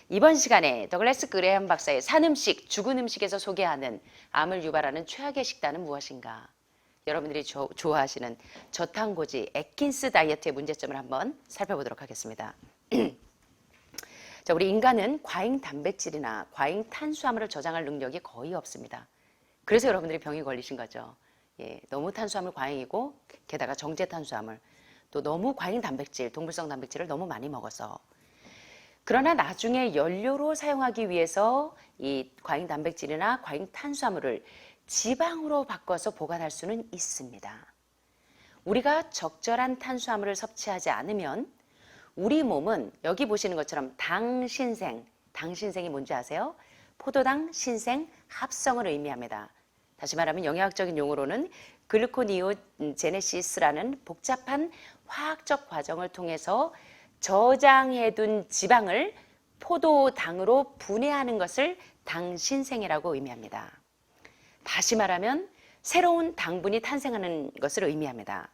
이번 시간에 더글래스 그레함 박사의 산 음식, 죽은 음식에서 소개하는 암을 유발하는 최악의 식단은 무엇인가? 여러분들이 좋아하시는 저탄고지 애킨스 다이어트의 문제점을 한번 살펴보도록 하겠습니다. 자, 우리 인간은 과잉 단백질이나 과잉 탄수화물을 저장할 능력이 거의 없습니다. 그래서 여러분들이 병이 걸리신 거죠. 예, 너무 탄수화물 과잉이고 게다가 정제 탄수화물, 또 너무 과잉 단백질, 동물성 단백질을 너무 많이 먹어서. 그러나 나중에 연료로 사용하기 위해서 이 과잉 단백질이나 과잉 탄수화물을 지방으로 바꿔서 보관할 수는 있습니다. 우리가 적절한 탄수화물을 섭취하지 않으면 우리 몸은 여기 보시는 것처럼 당신생이 뭔지 아세요? 포도당 신생 합성을 의미합니다. 다시 말하면 영양학적인 용어로는 글루코니오제네시스라는 복잡한 화학적 과정을 통해서 저장해둔 지방을 포도당으로 분해하는 것을 당신생이라고 의미합니다. 다시 말하면 새로운 당분이 탄생하는 것을 의미합니다.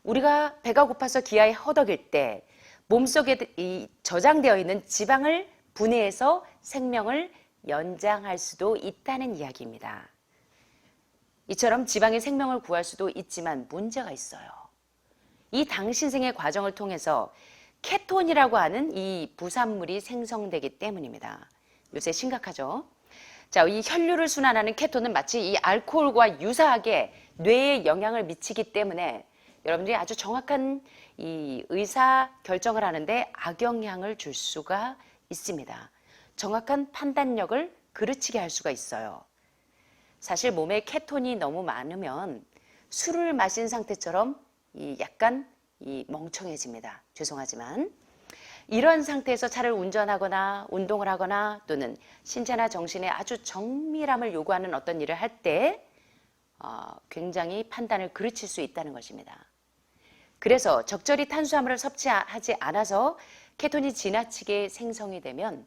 우리가 배가 고파서 기아에 허덕일 때 몸속에 저장되어 있는 지방을 분해해서 생명을 연장할 수도 있다는 이야기입니다. 이처럼 지방의 생명을 구할 수도 있지만 문제가 있어요. 이 당신생의 과정을 통해서 케톤이라고 하는 이 부산물이 생성되기 때문입니다. 요새 심각하죠? 자, 이 혈류를 순환하는 케톤은 마치 이 알코올과 유사하게 뇌에 영향을 미치기 때문에 여러분들이 아주 정확한 이 의사 결정을 하는데 악영향을 줄 수가 있습니다. 정확한 판단력을 그르치게 할 수가 있어요. 사실 몸에 케톤이 너무 많으면 술을 마신 상태처럼 약간 멍청해집니다. 죄송하지만 이런 상태에서 차를 운전하거나 운동을 하거나 또는 신체나 정신에 아주 정밀함을 요구하는 어떤 일을 할 때 굉장히 판단을 그르칠 수 있다는 것입니다. 그래서 적절히 탄수화물을 섭취하지 않아서 케톤이 지나치게 생성이 되면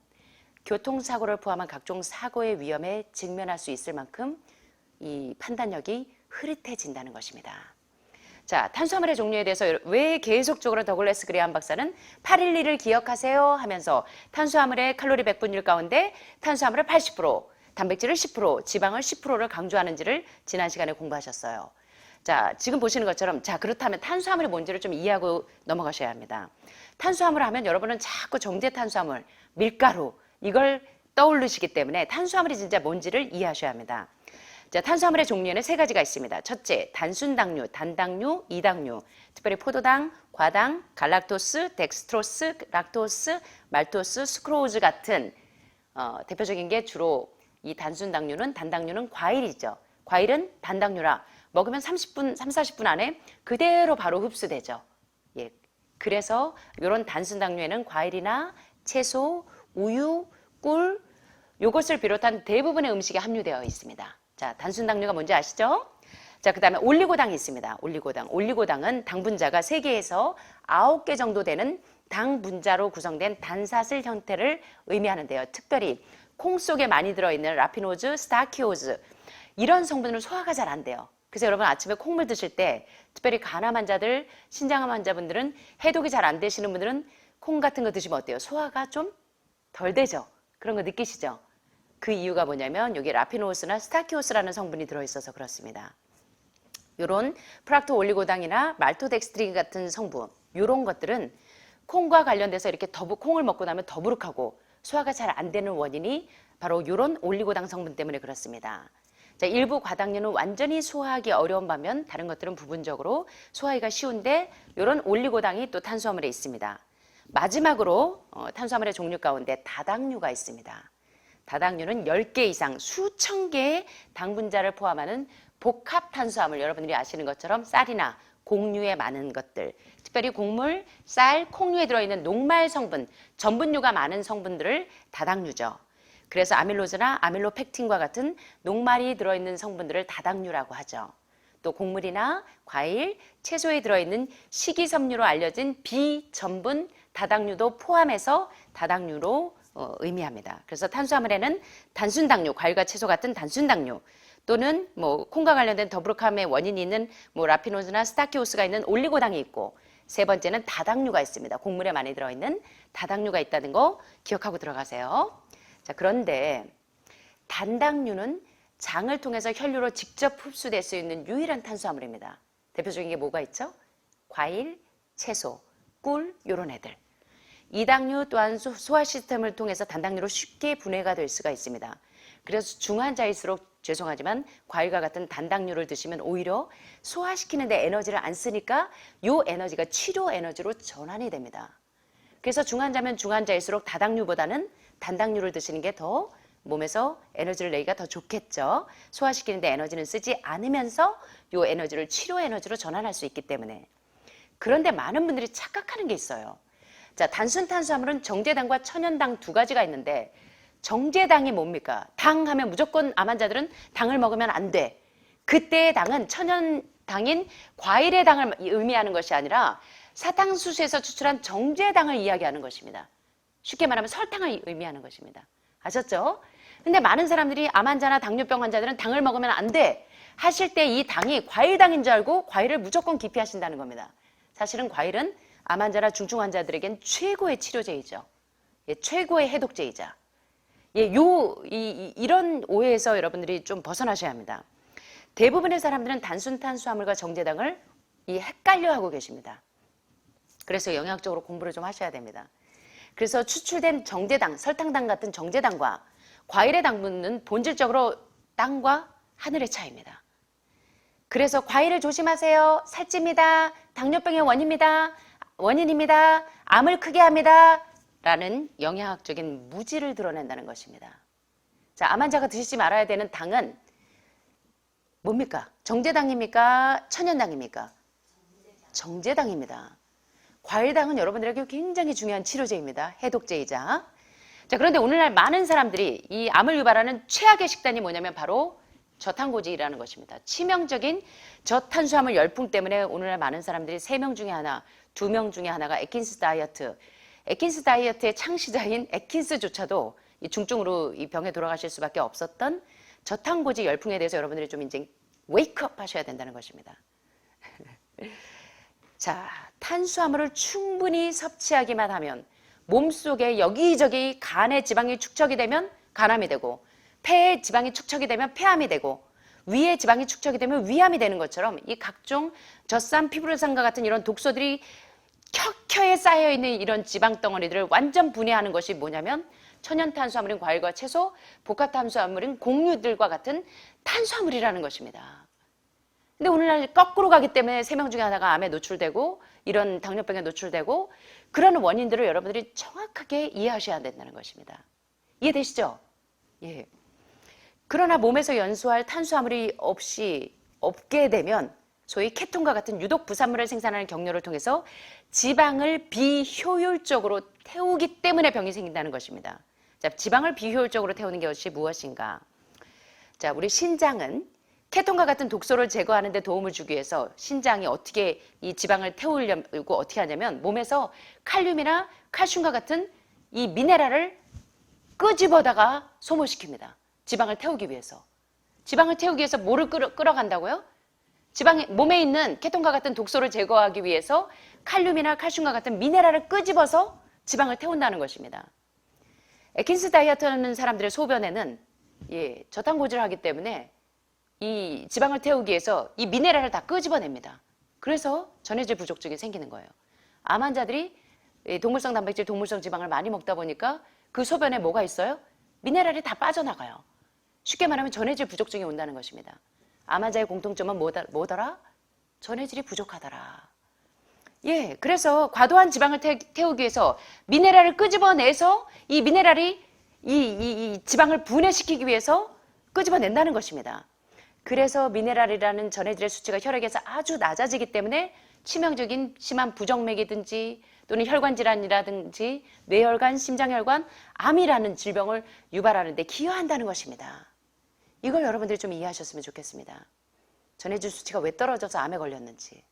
교통사고를 포함한 각종 사고의 위험에 직면할 수 있을 만큼 이 판단력이 흐릿해진다는 것입니다. 자, 탄수화물의 종류에 대해서 왜 계속적으로 더글래스 그레함 박사는 812를 기억하세요 하면서 탄수화물의 칼로리 100분율 가운데 탄수화물을 80%, 단백질을 10%, 지방을 10%를 강조하는지를 지난 시간에 공부하셨어요. 자, 지금 보시는 것처럼 자, 그렇다면 탄수화물이 뭔지를 좀 이해하고 넘어가셔야 합니다. 탄수화물 하면 여러분은 자꾸 정제 탄수화물, 밀가루 이걸 떠올리시기 때문에 탄수화물이 진짜 뭔지를 이해하셔야 합니다. 자, 탄수화물의 종류에는 세 가지가 있습니다. 첫째, 단순당류, 단당류, 이당류, 특별히 포도당, 과당, 갈락토스, 덱스트로스, 락토스, 말토스, 수크로즈 같은 대표적인 게 주로 이 단순당류는 단당류는 과일이죠. 과일은 단당류라 먹으면 30-40분 안에 그대로 바로 흡수되죠. 예, 그래서 이런 단순당류에는 과일이나 채소, 우유, 꿀 요것을 비롯한 대부분의 음식이 함유되어 있습니다. 자, 단순당류가 뭔지 아시죠? 자, 그 다음에 올리고당이 있습니다. 올리고당은 당분자가 3개에서 9개 정도 되는 당분자로 구성된 단사슬 형태를 의미하는데요. 특별히 콩 속에 많이 들어있는 라피노즈, 스타키오즈 이런 성분은 소화가 잘 안 돼요. 그래서 여러분 아침에 콩물 드실 때 특별히 간암 환자들, 신장암 환자분들은 해독이 잘 안 되시는 분들은 콩 같은 거 드시면 어때요? 소화가 좀 덜 되죠? 그런 거 느끼시죠? 그 이유가 뭐냐면 여기 라피노스나 스타키오스라는 성분이 들어있어서 그렇습니다. 이런 프락토 올리고당이나 말토덱스트린 같은 성분 이런 것들은 콩과 관련돼서 이렇게 콩을 먹고 나면 더부룩하고 소화가 잘 안 되는 원인이 바로 이런 올리고당 성분 때문에 그렇습니다. 자, 일부 과당류는 완전히 소화하기 어려운 반면 다른 것들은 부분적으로 소화하기가 쉬운데 이런 올리고당이 또 탄수화물에 있습니다. 마지막으로 탄수화물의 종류 가운데 다당류가 있습니다. 다당류는 10개 이상 수천 개의 당분자를 포함하는 복합 탄수화물, 여러분들이 아시는 것처럼 쌀이나 곡류에 많은 것들, 특별히 곡물, 쌀, 콩류에 들어있는 녹말 성분, 전분류가 많은 성분들을 다당류죠. 그래서 아밀로즈나 아밀로펙틴과 같은 녹말이 들어있는 성분들을 다당류라고 하죠. 또 곡물이나 과일, 채소에 들어있는 식이섬유로 알려진 비전분 다당류도 포함해서 다당류로 의미합니다. 그래서 탄수화물에는 단순당류, 과일과 채소 같은 단순당류, 또는 뭐 콩과 관련된 더부룩함의 원인이 있는 뭐 라피노즈나 스타키오스가 있는 올리고당이 있고, 세 번째는 다당류가 있습니다. 곡물에 많이 들어있는 다당류가 있다는 거 기억하고 들어가세요. 자, 그런데 단당류는 장을 통해서 혈류로 직접 흡수될 수 있는 유일한 탄수화물입니다. 대표적인 게 뭐가 있죠? 과일, 채소, 꿀, 요런 애들. 이당류 또한 소화 시스템을 통해서 단당류로 쉽게 분해가 될 수가 있습니다. 그래서 중환자일수록 죄송하지만 과일과 같은 단당류를 드시면 오히려 소화시키는 데 에너지를 안 쓰니까 요 에너지가 치료 에너지로 전환이 됩니다. 그래서 중환자면 중환자일수록 다당류보다는 단당류를 드시는 게 더 몸에서 에너지를 내기가 더 좋겠죠. 소화시키는 데 에너지는 쓰지 않으면서 요 에너지를 치료 에너지로 전환할 수 있기 때문에. 그런데 많은 분들이 착각하는 게 있어요. 자, 단순 탄수화물은 정제당과 천연당 두 가지가 있는데, 정제당이 뭡니까? 당 하면 무조건 암 환자들은 당을 먹으면 안 돼. 그때의 당은 천연당인 과일의 당을 의미하는 것이 아니라 사탕수수에서 추출한 정제당을 이야기하는 것입니다. 쉽게 말하면 설탕을 의미하는 것입니다. 아셨죠? 근데 많은 사람들이 암 환자나 당뇨병 환자들은 당을 먹으면 안 돼 하실 때 이 당이 과일당인 줄 알고 과일을 무조건 기피하신다는 겁니다. 사실은 과일은 암 환자나 중증 환자들에겐 최고의 치료제이죠. 예, 최고의 해독제이자. 예, 이런 오해에서 여러분들이 좀 벗어나셔야 합니다. 대부분의 사람들은 단순 탄수화물과 정제당을 헷갈려 하고 계십니다. 그래서 영양적으로 공부를 좀 하셔야 됩니다. 그래서 추출된 정제당, 설탕당 같은 정제당과 과일의 당분은 본질적으로 땅과 하늘의 차이입니다. 그래서 과일을 조심하세요. 살찝니다. 당뇨병의 원인입니다. 암을 크게 합니다. 라는 영양학적인 무지를 드러낸다는 것입니다. 자, 암 환자가 드시지 말아야 되는 당은 뭡니까? 정제당입니까? 천연당입니까? 정제당입니다. 과일당은 여러분들에게 굉장히 중요한 치료제입니다. 해독제이자. 자, 그런데 오늘날 많은 사람들이 이 암을 유발하는 최악의 식단이 뭐냐면 바로 저탄고지라는 것입니다. 치명적인 저탄수화물 열풍 때문에 오늘날 많은 사람들이 3명 중에 하나, 2명 중에 하나가 애킨스 다이어트. 애킨스 다이어트의 창시자인 애킨스조차도 이 중증으로 이 병에 돌아가실 수밖에 없었던 저탄고지 열풍에 대해서 여러분들이 좀 이제 웨이크업 하셔야 된다는 것입니다. 자, 탄수화물을 충분히 섭취하기만 하면 몸속에 여기저기 간에 지방이 축적이 되면 간암이 되고, 폐에 지방이 축적이 되면 폐암이 되고, 위에 지방이 축적이 되면 위암이 되는 것처럼 이 각종 젖산 피브로산과 같은 이런 독소들이 켜켜에 쌓여있는 이런 지방 덩어리들을 완전 분해하는 것이 뭐냐면 천연 탄수화물인 과일과 채소, 복합 탄수화물인 곡류들과 같은 탄수화물이라는 것입니다. 근데 오늘날 거꾸로 가기 때문에 3명 중에 하나가 암에 노출되고 이런 당뇨병에 노출되고, 그런 원인들을 여러분들이 정확하게 이해하셔야 된다는 것입니다. 이해되시죠? 예. 그러나 몸에서 연소할 탄수화물이 없게 되면 소위 케톤과 같은 유독 부산물을 생산하는 경로를 통해서 지방을 비효율적으로 태우기 때문에 병이 생긴다는 것입니다. 자, 지방을 비효율적으로 태우는 것이 무엇인가? 자, 우리 신장은 케톤과 같은 독소를 제거하는 데 도움을 주기 위해서 신장이 어떻게 이 지방을 태우려고 어떻게 하냐면 몸에서 칼륨이나 칼슘과 같은 이 미네랄을 끄집어다가 소모시킵니다. 지방을 태우기 위해서. 지방을 태우기 위해서 뭐를 끌어간다고요? 몸에 있는 케톤과 같은 독소를 제거하기 위해서 칼륨이나 칼슘과 같은 미네랄을 끄집어서 지방을 태운다는 것입니다. 애킨스 다이어트 하는 사람들의 소변에는 저탄고지를 하기 때문에 이 지방을 태우기 위해서 이 미네랄을 다 끄집어냅니다. 그래서 전해질 부족증이 생기는 거예요. 암 환자들이 동물성 단백질, 동물성 지방을 많이 먹다 보니까 그 소변에 뭐가 있어요? 미네랄이 다 빠져나가요. 쉽게 말하면 전해질 부족증이 온다는 것입니다. 암 환자의 공통점은 뭐더라? 전해질이 부족하더라. 예, 그래서 과도한 지방을 태우기 위해서 미네랄을 끄집어내서 이 미네랄이 이 지방을 분해시키기 위해서 끄집어낸다는 것입니다. 그래서 미네랄이라는 전해질의 수치가 혈액에서 아주 낮아지기 때문에 치명적인 심한 부정맥이든지 또는 혈관질환이라든지 뇌혈관, 심장혈관, 암이라는 질병을 유발하는 데 기여한다는 것입니다. 이걸 여러분들이 좀 이해하셨으면 좋겠습니다. 전해질 수치가 왜 떨어져서 암에 걸렸는지.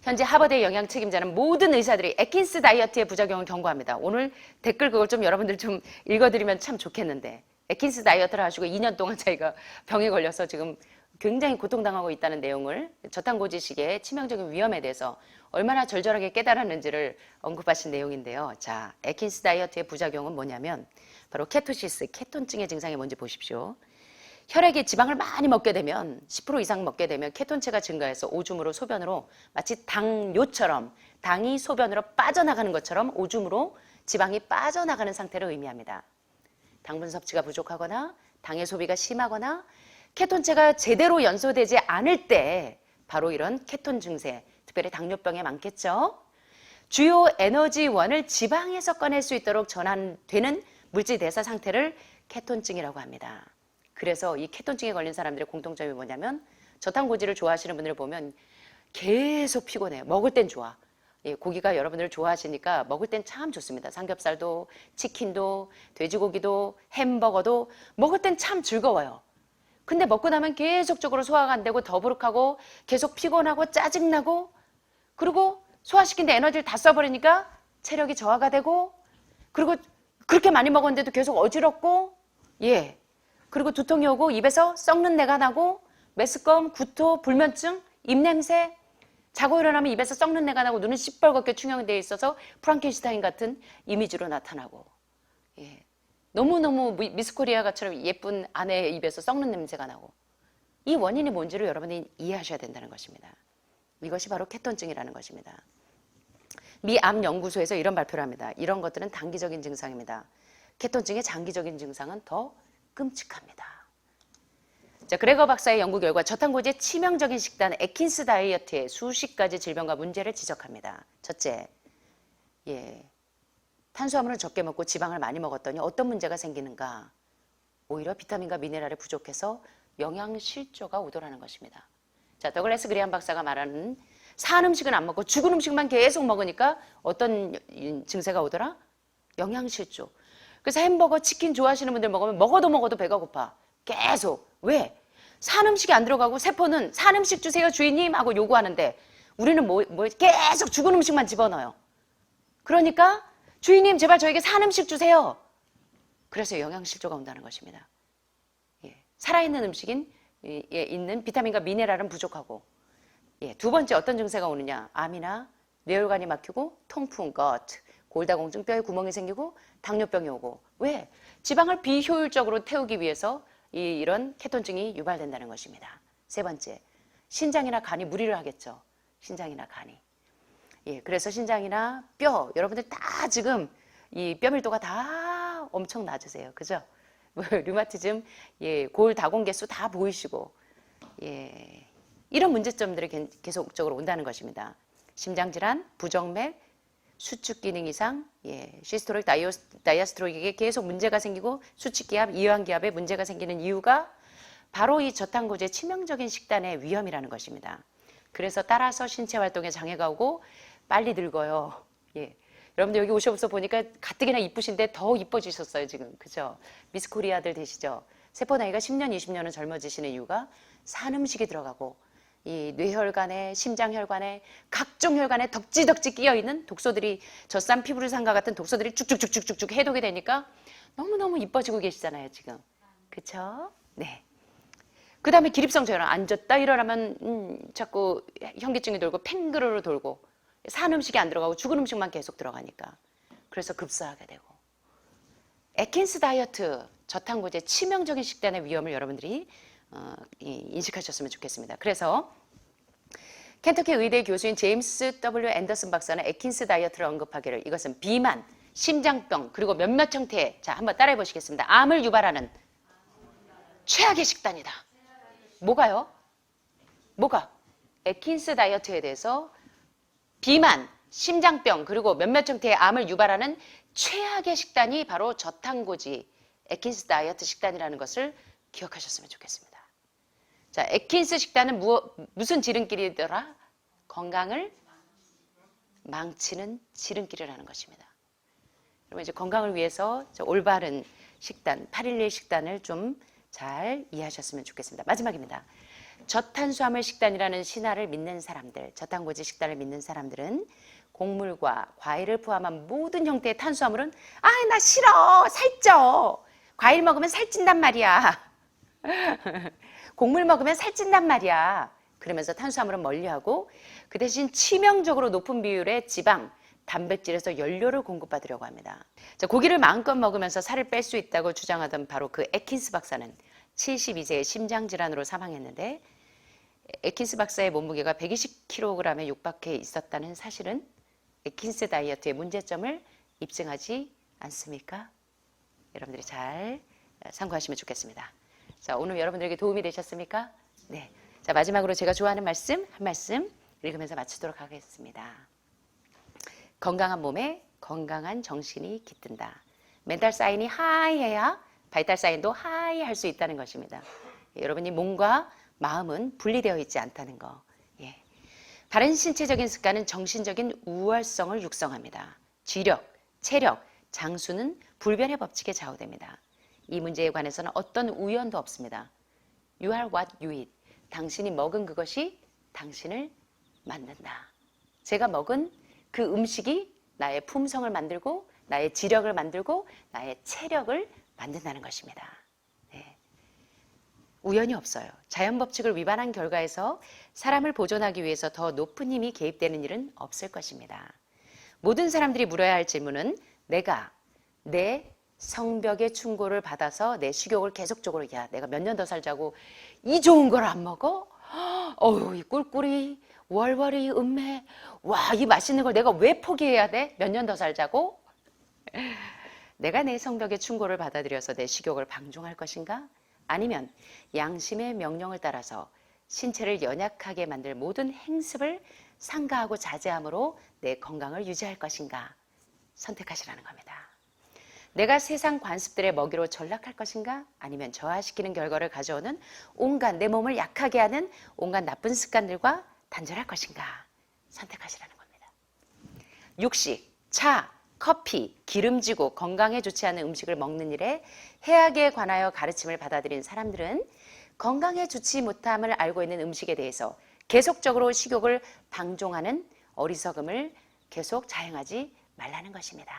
현재 하버드의 영양 책임자는 모든 의사들이 애킨스 다이어트의 부작용을 경고합니다. 오늘 댓글 그걸 좀 여러분들 좀 읽어드리면 참 좋겠는데. 에킨스 다이어트를 하시고 2년 동안 자기가 병에 걸려서 지금 굉장히 고통당하고 있다는 내용을, 저탄고지식의 치명적인 위험에 대해서 얼마나 절절하게 깨달았는지를 언급하신 내용인데요. 자, 에킨스 다이어트의 부작용은 뭐냐면 바로 케토시스, 케톤증의 증상이 뭔지 보십시오. 혈액에 지방을 많이 먹게 되면 10% 이상 먹게 되면 케톤체가 증가해서 오줌으로 소변으로 마치 당뇨처럼 당이 소변으로 빠져나가는 것처럼 오줌으로 지방이 빠져나가는 상태를 의미합니다. 당분 섭취가 부족하거나 당의 소비가 심하거나 케톤체가 제대로 연소되지 않을 때 바로 이런 케톤 증세, 특별히 당뇨병에 많겠죠. 주요 에너지원을 지방에서 꺼낼 수 있도록 전환되는 물질 대사 상태를 케톤증이라고 합니다. 그래서 이 케톤증에 걸린 사람들의 공통점이 뭐냐면 저탄고지를 좋아하시는 분들을 보면 계속 피곤해요. 먹을 땐 좋아. 예, 고기가 여러분들 좋아하시니까 먹을 땐 참 좋습니다. 삼겹살도, 치킨도, 돼지고기도, 햄버거도 먹을 땐 참 즐거워요. 근데 먹고 나면 계속적으로 소화가 안 되고 더부룩하고 계속 피곤하고 짜증나고, 그리고 소화시킨 데 에너지를 다 써버리니까 체력이 저하가 되고, 그리고 그렇게 많이 먹었는데도 계속 어지럽고, 예. 그리고 두통이 오고 입에서 썩는 내가 나고 메스꺼움, 구토, 불면증, 입냄새, 자고 일어나면 입에서 썩는 내가 나고 눈은 시뻘겋게 충혈되어 있어서 프랑켄슈타인 같은 이미지로 나타나고, 예. 너무너무 미스코리아가처럼 예쁜 아내의 입에서 썩는 냄새가 나고, 이 원인이 뭔지를 여러분이 이해하셔야 된다는 것입니다. 이것이 바로 케톤증이라는 것입니다. 미 암 연구소에서 이런 발표를 합니다. 이런 것들은 단기적인 증상입니다. 케톤증의 장기적인 증상은 더 끔찍합니다. 자, 그레거 박사의 연구 결과 저탄고지의 치명적인 식단 에킨스 다이어트의 수십 가지 질병과 문제를 지적합니다. 첫째, 탄수화물을 적게 먹고 지방을 많이 먹었더니 어떤 문제가 생기는가? 오히려 비타민과 미네랄이 부족해서 영양실조가 오더라는 것입니다. 자, 더글래스 그레이엄 박사가 말하는 산 음식은 안 먹고 죽은 음식만 계속 먹으니까 어떤 증세가 오더라? 영양실조. 그래서 햄버거, 치킨 좋아하시는 분들 먹으면 먹어도 배가 고파. 계속. 왜? 산 음식이 안 들어가고 세포는 산 음식 주세요 주인님 하고 요구하는데 우리는 계속 죽은 음식만 집어넣어요. 그러니까 주인님 제발 저에게 산 음식 주세요. 그래서 영양실조가 온다는 것입니다. 예. 살아있는 음식인 있는 비타민과 미네랄은 부족하고, 예. 두 번째 어떤 증세가 오느냐? 암이나 뇌혈관이 막히고 통풍, 골다공증, 뼈에 구멍이 생기고 당뇨병이 오고. 왜? 지방을 비효율적으로 태우기 위해서 이런 케톤증이 유발된다는 것입니다. 세 번째, 신장이나 간이 무리를 하겠죠. 신장이나 간이. 예, 그래서 신장이나 뼈, 여러분들 다 지금 이 뼈 밀도가 다 엄청 낮으세요. 그죠? 류마티즘, 예, 골다공 개수 다 보이시고, 예, 이런 문제점들이 계속적으로 온다는 것입니다. 심장질환, 부정맥, 수축 기능 이상, 예, 시스토릭 다이아스토릭에 계속 문제가 생기고 수축기압, 이완기압에 문제가 생기는 이유가 바로 이 저탄고지의 치명적인 식단의 위험이라는 것입니다. 그래서 따라서 신체 활동에 장애가 오고 빨리 늙어요. 예. 여러분들 여기 오셔서 보니까 가뜩이나 이쁘신데 더 이뻐지셨어요 지금. 그죠? 미스 코리아들 되시죠? 세포 나이가 10년, 20년은 젊어지시는 이유가 산 음식이 들어가고 이 뇌혈관에, 심장혈관에, 각종 혈관에 덕지덕지 끼어있는 독소들이, 젖산 피부르산과 같은 독소들이 쭉쭉쭉쭉쭉 해독이 되니까 너무너무 이뻐지고 계시잖아요 지금. 그쵸? 네. 그 다음에 기립성 저혈압, 앉았다 일어나면 자꾸 현기증이 돌고 팽그르르 돌고 산 음식이 안 들어가고 죽은 음식만 계속 들어가니까 그래서 급사하게 되고. 에킨스 다이어트, 저탄고지의 치명적인 식단의 위험을 여러분들이 인식하셨으면 좋겠습니다. 그래서 켄터키 의대 교수인 제임스 W. 앤더슨 박사는 에킨스 다이어트를 언급하기를 이것은 비만, 심장병 그리고 몇몇 형태의, 자 한번 따라해 보시겠습니다. 암을 유발하는 최악의 식단이다. 뭐가요? 뭐가? 에킨스 다이어트에 대해서 비만, 심장병 그리고 몇몇 형태의 암을 유발하는 최악의 식단이 바로 저탄고지 에킨스 다이어트 식단이라는 것을 기억하셨으면 좋겠습니다. 자, 에킨스 식단은 무슨 지름길이더라? 건강을 망치는 지름길이라는 것입니다. 그러면 이제 건강을 위해서 올바른 식단, 8.11 식단을 좀 잘 이해하셨으면 좋겠습니다. 마지막입니다. 저탄수화물 식단이라는 신화를 믿는 사람들, 저탄고지 식단을 믿는 사람들은 곡물과 과일을 포함한 모든 형태의 탄수화물은 나 싫어, 살쪄, 과일 먹으면 살찐단 말이야. 곡물 먹으면 살찐단 말이야. 그러면서 탄수화물은 멀리하고 그 대신 치명적으로 높은 비율의 지방, 단백질에서 연료를 공급받으려고 합니다. 자, 고기를 마음껏 먹으면서 살을 뺄 수 있다고 주장하던 바로 그 애킨스 박사는 72세의 심장질환으로 사망했는데, 애킨스 박사의 몸무게가 120kg에 육박해 있었다는 사실은 애킨스 다이어트의 문제점을 입증하지 않습니까? 여러분들이 잘 참고하시면 좋겠습니다. 자, 오늘 여러분들에게 도움이 되셨습니까? 네. 자, 마지막으로 제가 좋아하는 말씀 한 말씀 읽으면서 마치도록 하겠습니다. 건강한 몸에 건강한 정신이 깃든다. 멘탈 사인이 하이해야 바이탈 사인도 하이할 수 있다는 것입니다. 여러분이 몸과 마음은 분리되어 있지 않다는 거. 예. 바른 신체적인 습관은 정신적인 우월성을 육성합니다. 쥐력, 체력, 장수는 불변의 법칙에 좌우됩니다. 이 문제에 관해서는 어떤 우연도 없습니다. You are what you eat. 당신이 먹은 그것이 당신을 만든다. 제가 먹은 그 음식이 나의 품성을 만들고 나의 지력을 만들고 나의 체력을 만든다는 것입니다. 네. 우연이 없어요. 자연 법칙을 위반한 결과에서 사람을 보존하기 위해서 더 높은 힘이 개입되는 일은 없을 것입니다. 모든 사람들이 물어야 할 질문은 내가 내 성벽의 충고를 받아서 내 식욕을 계속적으로 야 내가 몇 년 더 살자고 이 좋은 걸 안 먹어? 어휴 이 꿀꿀이 월월이 음매 와 이 맛있는 걸 내가 왜 포기해야 돼? 몇 년 더 살자고? 내가 내 성벽의 충고를 받아들여서 내 식욕을 방종할 것인가? 아니면 양심의 명령을 따라서 신체를 연약하게 만들 모든 행습을 삼가하고 자제함으로 내 건강을 유지할 것인가? 선택하시라는 겁니다. 내가 세상 관습들의 먹이로 전락할 것인가? 아니면 저하시키는 결과를 가져오는 온갖 내 몸을 약하게 하는 온갖 나쁜 습관들과 단절할 것인가? 선택하시라는 겁니다. 육식, 차, 커피, 기름지고 건강에 좋지 않은 음식을 먹는 일에 해악에 관하여 가르침을 받아들인 사람들은 건강에 좋지 못함을 알고 있는 음식에 대해서 계속적으로 식욕을 방종하는 어리석음을 계속 자행하지 말라는 것입니다.